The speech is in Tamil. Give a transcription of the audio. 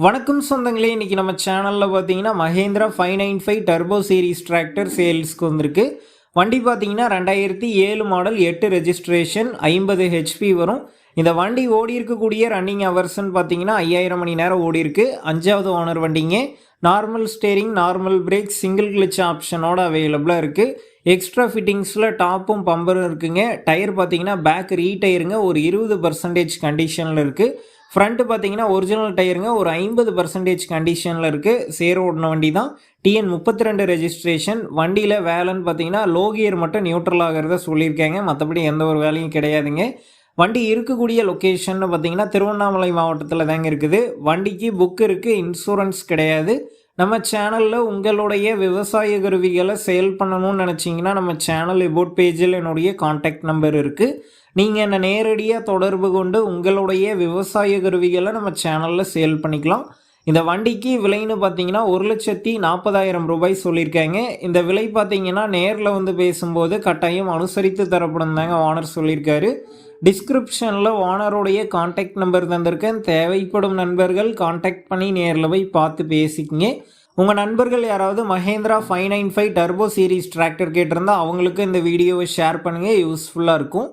வணக்கம் சொந்தங்களே, இன்றைக்கி நம்ம சேனலில் பார்த்தீங்கன்னா மஹேந்திரா 595 டர்போ சீரிஸ் டிராக்டர் சேல்ஸ்க்கு வந்திருக்கு. வண்டி பார்த்தீங்கன்னா 2007 மாடல், 8 ரெஜிஸ்ட்ரேஷன், 50 ஹெச்பி வரும். இந்த வண்டி ஓடி இருக்கக்கூடிய ரன்னிங் ஹவர்ஸ்ன்னு பார்த்தீங்கன்னா 5000 மணி நேரம் ஓடி இருக்கு. 5வது ஓனர் வண்டிங்க. Normal steering, normal brake, single clutch ஆப்ஷனோட அவைலபிளாக இருக்குது. எக்ஸ்ட்ரா ஃபிட்டிங்ஸில் டாப்பும் பம்பரும் இருக்குங்க. டயர் பார்த்தீங்கன்னா பேக் ரீடயருங்க, ஒரு 20% கண்டிஷனில் இருக்குது. ஃப்ரண்ட்டு பார்த்தீங்கன்னா ஒரிஜினல் டயருங்க, ஒரு 50% கண்டிஷனில் இருக்குது. சேர் ஓடின வண்டி தான். TN 32 registration. வண்டியில் வேலைன்னு பார்த்தீங்கன்னா லோ கியர் மட்டும் நியூட்ரல் ஆகிறத சொல்லியிருக்காங்க. மற்றபடி எந்த ஒரு வேலையும் கிடையாதுங்க. வண்டி இருக்கக்கூடிய லொக்கேஷன் பார்த்தீங்கன்னா திருவண்ணாமலை மாவட்டத்தில் தாங்க இருக்குது. வண்டிக்கு புக் இருக்குது, இன்சூரன்ஸ் கிடையாது. நம்ம சேனலில் உங்களுடைய விவசாய கருவிகளை சேல் பண்ணணும்னு நினச்சிங்கன்னா நம்ம சேனல் எபோட் பேஜில் என்னுடைய கான்டாக்ட் நம்பர் இருக்குது. நீங்கள் என்னை நேரடியாக தொடர்பு கொண்டு உங்களுடைய விவசாய கருவிகளை நம்ம சேனலில் சேல் பண்ணிக்கலாம். இந்த வண்டிக்கு விலைன்னு பார்த்தீங்கன்னா 1,40,000 ரூபாய் சொல்லியிருக்காங்க. இந்த விலை பார்த்தீங்கன்னா நேரில் வந்து பேசும்போது கட்டாயம் அனுசரித்து தரப்படும் தாங்க ஓனர் சொல்லியிருக்காரு. டிஸ்கிரிப்ஷனில் ஓனருடைய கான்டாக்ட் நம்பர் தந்திருக்கேன். தேவைப்படும் நண்பர்கள் கான்டாக்ட் பண்ணி நேரில் போய் பார்த்து பேசிக்கிங்க. உங்கள் நண்பர்கள் யாராவது மஹேந்திரா 595 டர்போ சீரிஸ் டிராக்டர் கேட்டிருந்தால் அவங்களுக்கு இந்த வீடியோவை ஷேர் பண்ணுங்கள், யூஸ்ஃபுல்லாக இருக்கும்.